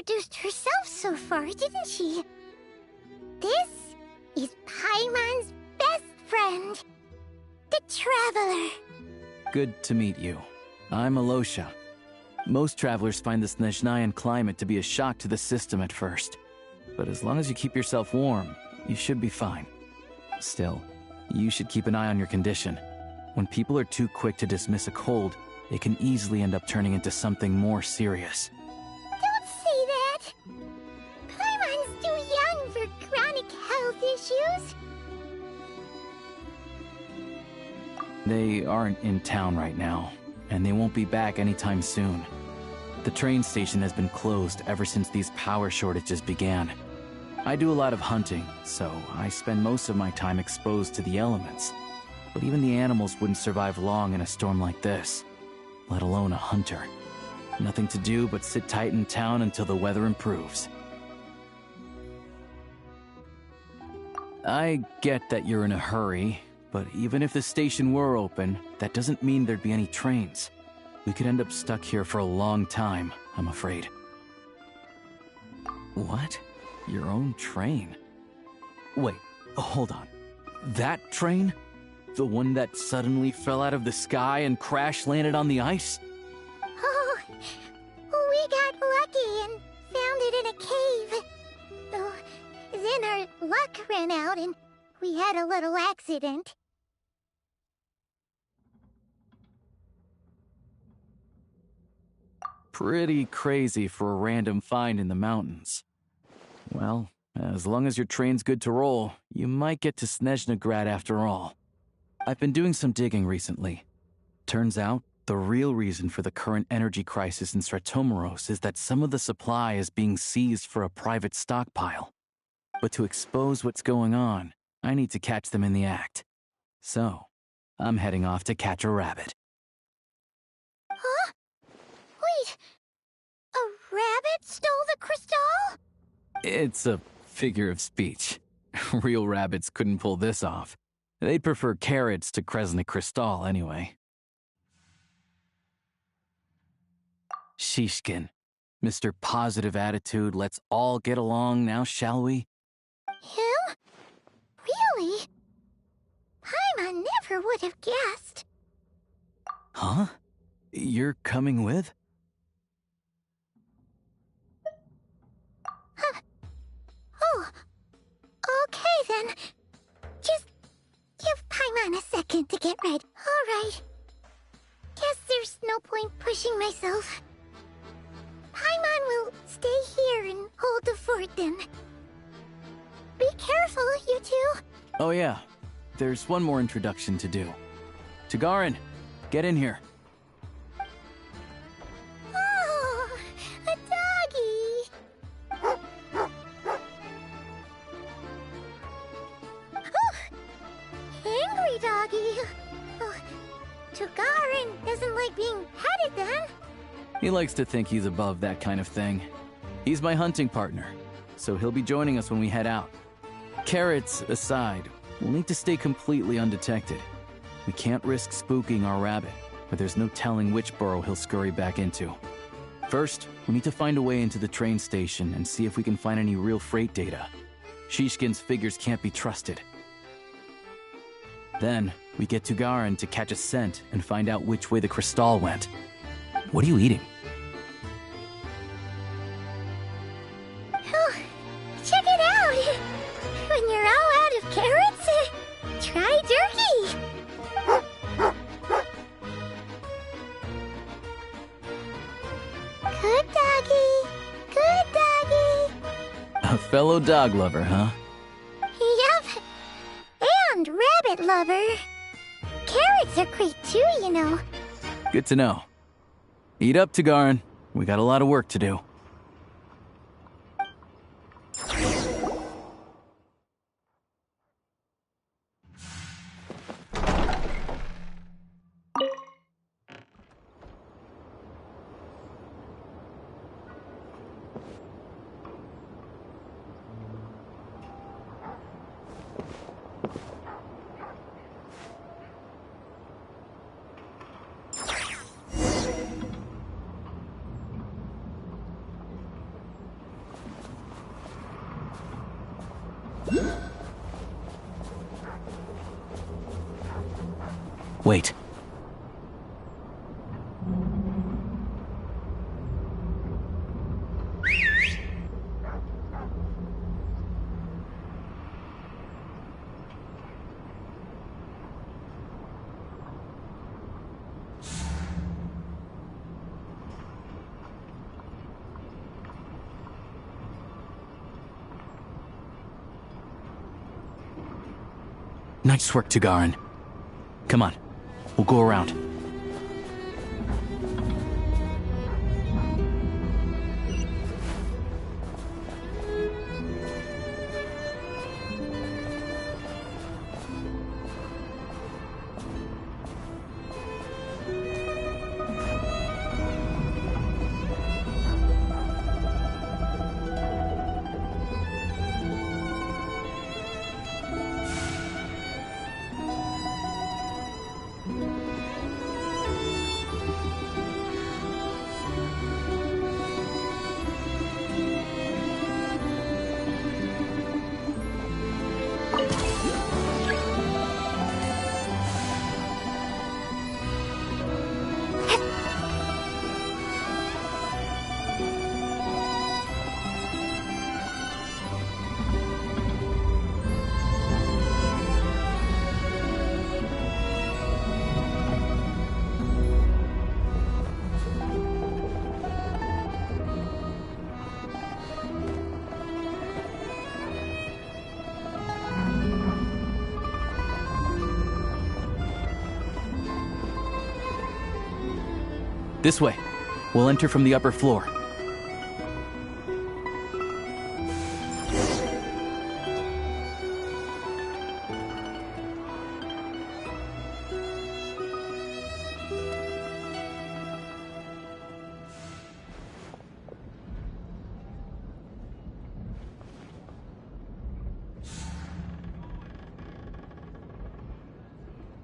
introduced herself so far, didn't she? This is Paimon's best friend, the Traveler. Good to meet you. I'm Alosha. Most travelers find the Snezhnayan climate to be a shock to the system at first. But as long as you keep yourself warm, you should be fine. Still, you should keep an eye on your condition. When people are too quick to dismiss a cold, it can easily end up turning into something more serious. Don't say that! Paimon's too young for chronic health issues. They aren't in town right now, and they won't be back anytime soon. The train station has been closed ever since these power shortages began. I do a lot of hunting, so I spend most of my time exposed to the elements. But even the animals wouldn't survive long in a storm like this, let alone a hunter. Nothing to do but sit tight in town until the weather improves. I get that you're in a hurry, but even if the station were open, that doesn't mean there'd be any trains. We could end up stuck here for a long time, I'm afraid. What? Your own train? Wait, hold on. That train? The one that suddenly fell out of the sky and crash-landed on the ice? Oh, we got lucky and found it in a cave. Oh, then our luck ran out and we had a little accident. Pretty crazy for a random find in the mountains. Well, as long as your train's good to roll, you might get to Snezhnagrad after all. I've been doing some digging recently. Turns out, the real reason for the current energy crisis in Stratomeros is that some of the supply is being seized for a private stockpile. But to expose what's going on, I need to catch them in the act. So, I'm heading off to catch a rabbit. Huh? Wait, a rabbit stole the crystal? It's a figure of speech. Real rabbits couldn't pull this off. They'd prefer carrots to Kresnik Crystal anyway. Shishkin, Mr. Positive Attitude, let's all get along now, shall we? Him? Really? Paimon never would have guessed. Huh? You're coming with? Oh, okay then. Just give Paimon a second to get ready. Alright. Guess there's no point pushing myself. Paimon will stay here and hold the fort then. Be careful, you two. Oh yeah, there's one more introduction to do. Tagarin, get in here. Oh, a doggy. Oh, angry doggy. Oh, Tagarin doesn't like being petted then. He likes to think he's above that kind of thing. He's my hunting partner, so he'll be joining us when we head out. Carrots aside, we'll need to stay completely undetected. We can't risk spooking our rabbit, but there's no telling which burrow he'll scurry back into. First, we need to find a way into the train station and see if we can find any real freight data. Shishkin's figures can't be trusted. Then, we get Tugarin to catch a scent and find out which way the crystal went. What are you eating? Oh, check it out! When you're all out of carrots, try turkey! Good doggy! Good doggy! A fellow dog lover, huh? Yep! And rabbit lover! Carrots are great too, you know. Good to know. Eat up, Tugarin. We got a lot of work to do. Wait. Nice work, Tagarin. Come on, we'll go around. This way. We'll enter from the upper floor.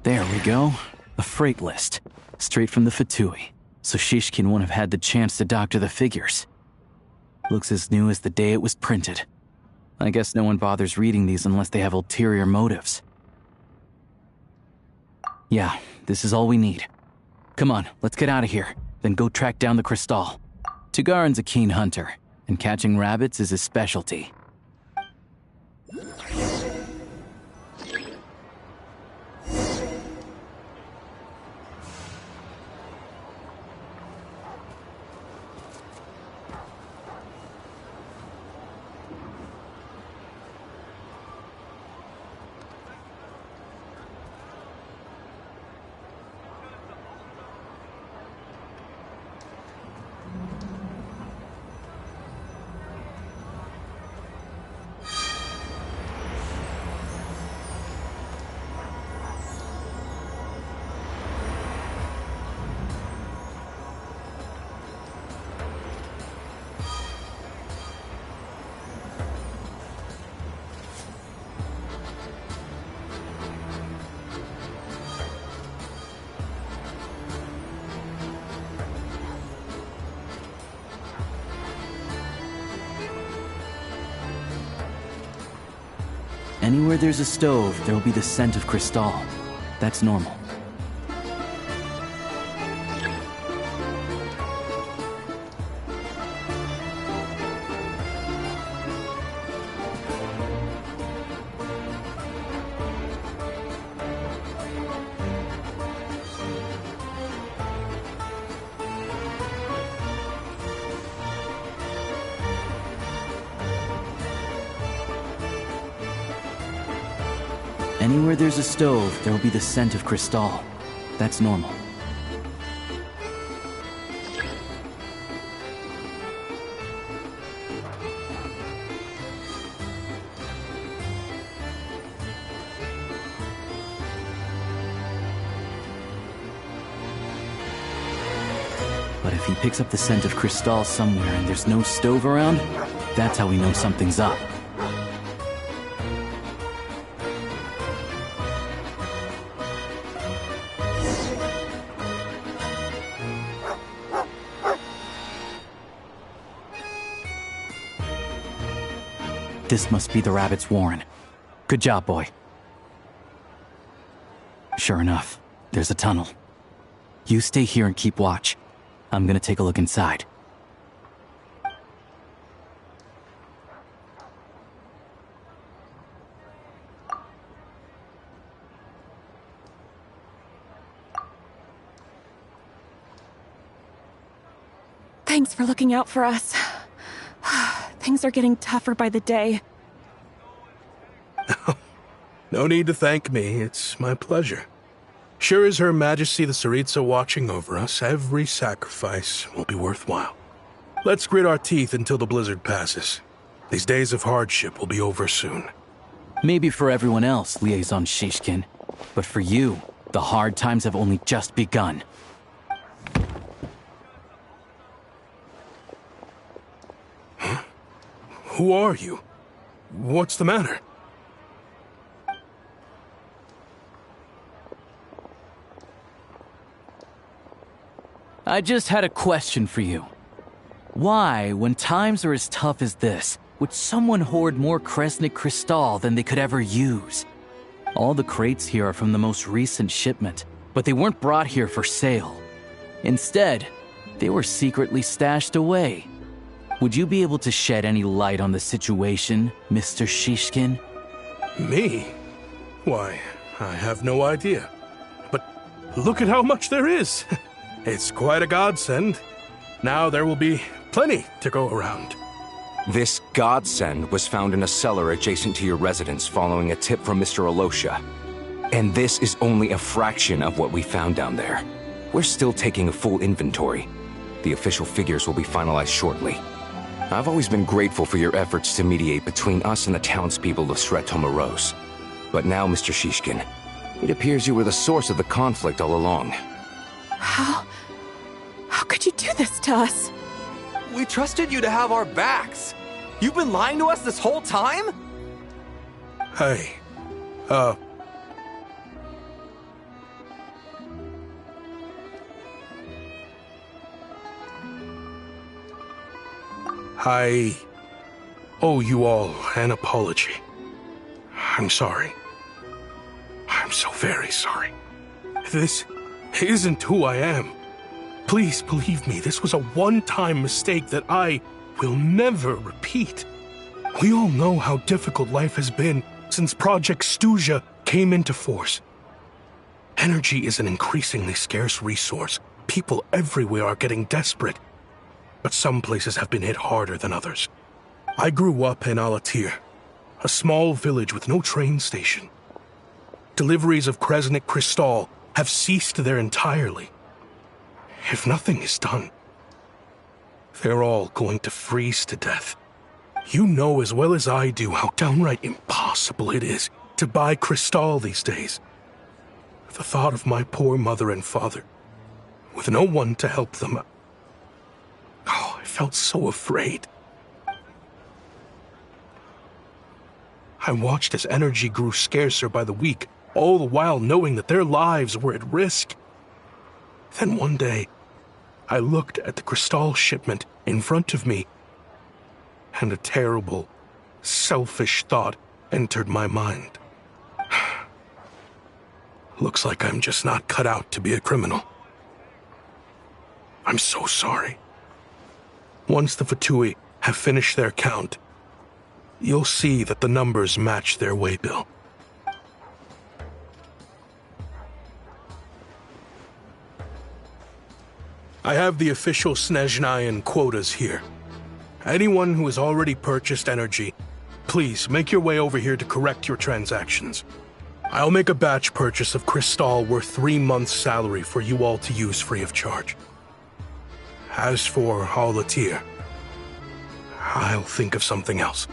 There we go. A freight list. Straight from the Fatui. So Shishkin won't have had the chance to doctor the figures. Looks as new as the day it was printed. I guess no one bothers reading these unless they have ulterior motives. Yeah, this is all we need. Come on, let's get out of here, then go track down the Crystal. Tagarin's a keen hunter, and catching rabbits is his specialty. Anywhere there's a stove, there'll be the scent of Crystal. That's normal. Anywhere there's a stove, there'll be the scent of Crystal. That's normal. But if he picks up the scent of Crystal somewhere and there's no stove around, that's how we know something's up. This must be the rabbit's warren. Good job, boy. Sure enough, there's a tunnel. You stay here and keep watch. I'm gonna take a look inside. Thanks for looking out for us. Things are getting tougher by the day. No need to thank me. It's my pleasure. Sure as Her Majesty the Tsaritsa watching over us, every sacrifice will be worthwhile. Let's grit our teeth until the blizzard passes. These days of hardship will be over soon. Maybe for everyone else, Liaison Shishkin. But for you, the hard times have only just begun. Huh? Who are you? What's the matter? I just had a question for you. Why, when times are as tough as this, would someone hoard more Kresnik Crystal than they could ever use? All the crates here are from the most recent shipment, but they weren't brought here for sale. Instead, they were secretly stashed away. Would you be able to shed any light on the situation, Mr. Shishkin? Me? Why, I have no idea. But look at how much there is! It's quite a godsend. Now there will be plenty to go around. This godsend was found in a cellar adjacent to your residence following a tip from Mr. Alosha. And this is only a fraction of what we found down there. We're still taking a full inventory. The official figures will be finalized shortly. I've always been grateful for your efforts to mediate between us and the townspeople of Sretomaros. But now, Mr. Shishkin, it appears you were the source of the conflict all along. How could you do this to us? We trusted you to have our backs. You've been lying to us this whole time? Hey, I owe you all an apology. I'm sorry. I'm so very sorry. This isn't who I am. Please believe me, this was a one-time mistake that I will never repeat. We all know how difficult life has been since Project Stuja came into force. Energy is an increasingly scarce resource. People everywhere are getting desperate, but some places have been hit harder than others. I grew up in Alatir, a small village with no train station. Deliveries of Kresnik Crystal have ceased there entirely. If nothing is done, they're all going to freeze to death. You know as well as I do how downright impossible it is to buy Crystal these days. The thought of my poor mother and father, with no one to help them, I felt so afraid. I watched as energy grew scarcer by the week, all the while knowing that their lives were at risk. Then one day, I looked at the Crystal shipment in front of me, and a terrible, selfish thought entered my mind. Looks like I'm just not cut out to be a criminal. I'm so sorry. Once the Fatui have finished their count, you'll see that the numbers match their waybill. I have the official Snezhnayan quotas here. Anyone who has already purchased energy, please make your way over here to correct your transactions. I'll make a batch purchase of Crystal worth 3 months' salary for you all to use free of charge. As for Alatir, I'll think of something else.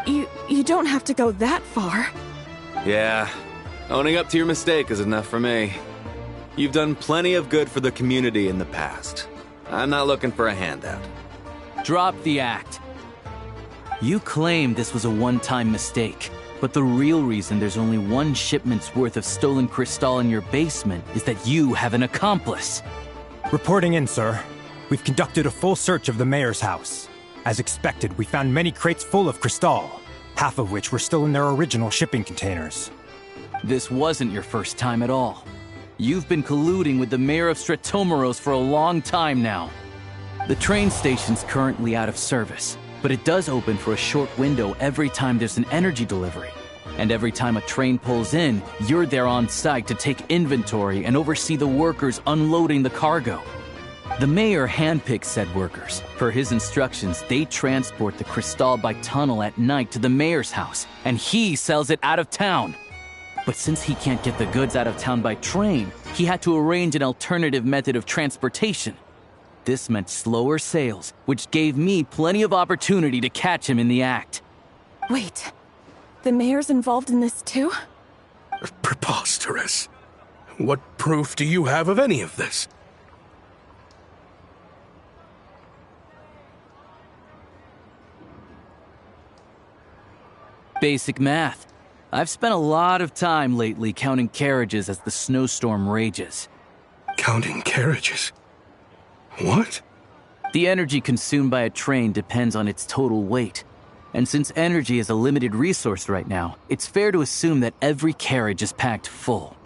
You don't have to go that far. Yeah, owning up to your mistake is enough for me. You've done plenty of good for the community in the past. I'm not looking for a handout. Drop the act. You claim this was a one-time mistake, but the real reason there's only one shipment's worth of stolen Crystal in your basement is that you have an accomplice. Reporting in, sir. We've conducted a full search of the mayor's house. As expected, we found many crates full of Crystal, half of which were still in their original shipping containers. This wasn't your first time at all. You've been colluding with the mayor of Stratomeros for a long time now. The train station's currently out of service, but it does open for a short window every time there's an energy delivery. And every time a train pulls in, you're there on site to take inventory and oversee the workers unloading the cargo. The mayor handpicks said workers. Per his instructions, they transport the crystal by tunnel at night to the mayor's house, and he sells it out of town. But since he can't get the goods out of town by train, he had to arrange an alternative method of transportation. This meant slower sales, which gave me plenty of opportunity to catch him in the act. Wait, the mayor's involved in this too? Preposterous. What proof do you have of any of this? Basic math. I've spent a lot of time lately counting carriages as the snowstorm rages. Counting carriages? What? The energy consumed by a train depends on its total weight. And since energy is a limited resource right now, it's fair to assume that every carriage is packed full.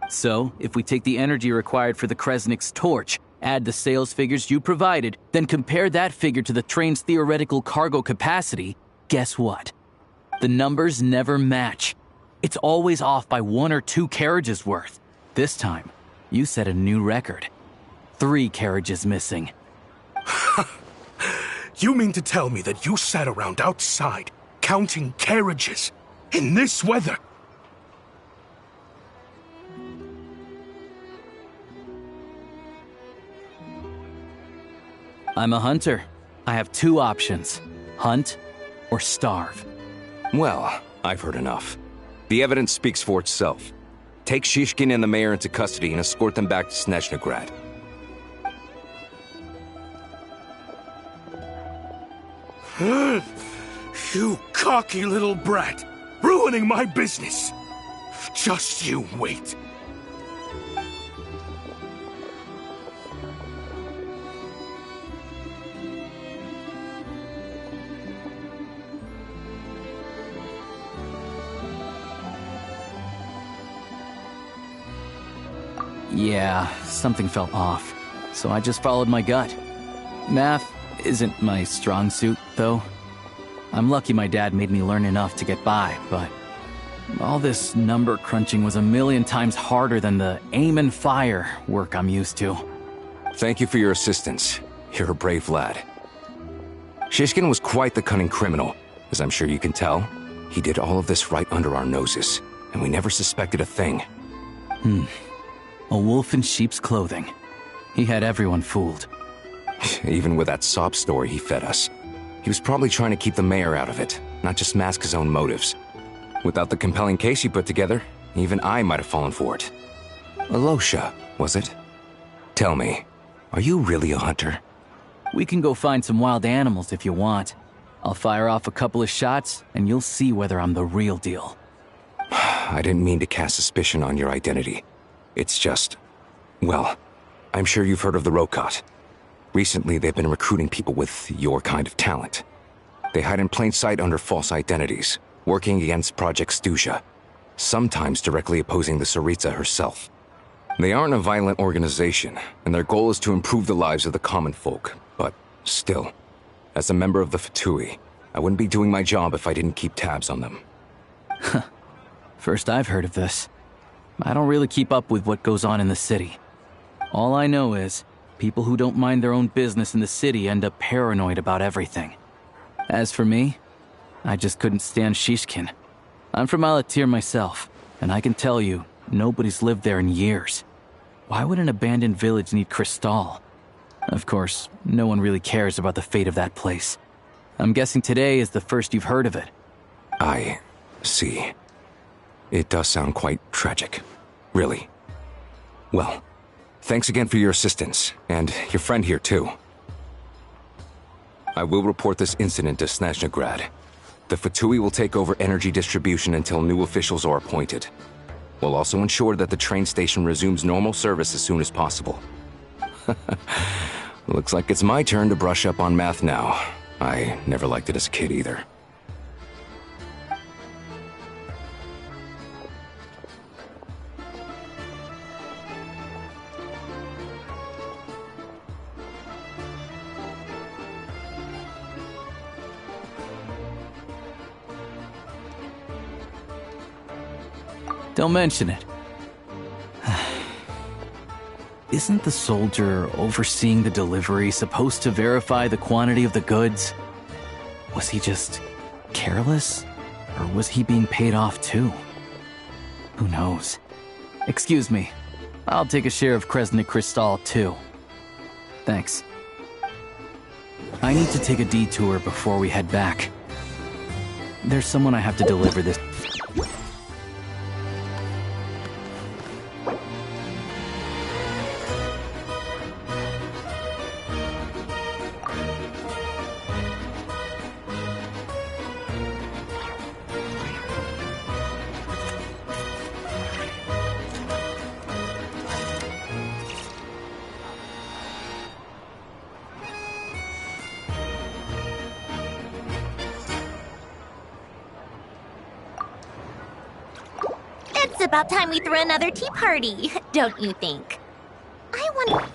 So, if we take the energy required for the Kresnik's torch, add the sales figures you provided, then compare that figure to the train's theoretical cargo capacity, guess what? The numbers never match. It's always off by 1 or 2 carriages worth. This time, you set a new record. 3 carriages missing. You mean to tell me that you sat around outside, counting carriages, in this weather? I'm a hunter. I have 2 options. Hunt or starve. Well, I've heard enough. The evidence speaks for itself. Take Shishkin and the mayor into custody and escort them back to Snezhnograd. You cocky little brat! Ruining my business! Just you wait. Yeah, something felt off, so I just followed my gut. Math isn't my strong suit, though. I'm lucky my dad made me learn enough to get by, but all this number crunching was a million times harder than the aim and fire work I'm used to. Thank you for your assistance. You're a brave lad. Shishkin was quite the cunning criminal, as I'm sure you can tell. He did all of this right under our noses, and we never suspected a thing. A wolf in sheep's clothing. He had everyone fooled. Even with that sob story he fed us. He was probably trying to keep the mayor out of it, not just mask his own motives. Without the compelling case he put together, even I might have fallen for it. Alosha, was it? Tell me, are you really a hunter? We can go find some wild animals if you want. I'll fire off a couple of shots, and you'll see whether I'm the real deal. I didn't mean to cast suspicion on your identity. It's just... well, I'm sure you've heard of the Rokot. Recently, they've been recruiting people with your kind of talent. They hide in plain sight under false identities, working against Project Stusha, sometimes directly opposing the Tsaritsa herself. They aren't a violent organization, and their goal is to improve the lives of the common folk, but still, as a member of the Fatui, I wouldn't be doing my job if I didn't keep tabs on them. First I've heard of this. I don't really keep up with what goes on in the city. All I know is, people who don't mind their own business in the city end up paranoid about everything. As for me, I just couldn't stand Shishkin. I'm from Alatir myself, and I can tell you, nobody's lived there in years. Why would an abandoned village need Crystal? Of course, no one really cares about the fate of that place. I'm guessing today is the first you've heard of it. I see. It does sound quite tragic. Really. Well, thanks again for your assistance, and your friend here too. I will report this incident to Snezhnograd. The Fatui will take over energy distribution until new officials are appointed. We'll also ensure that the train station resumes normal service as soon as possible. Looks like it's my turn to brush up on math now. I never liked it as a kid either. Don't mention it. Isn't the soldier overseeing the delivery supposed to verify the quantity of the goods? Was he just careless? Or was he being paid off too? Who knows? Excuse me. I'll take a share of Kresnik Kristall too. Thanks. I need to take a detour before we head back. There's someone I have to deliver this. It's about time we threw another tea party, don't you think? I wonder...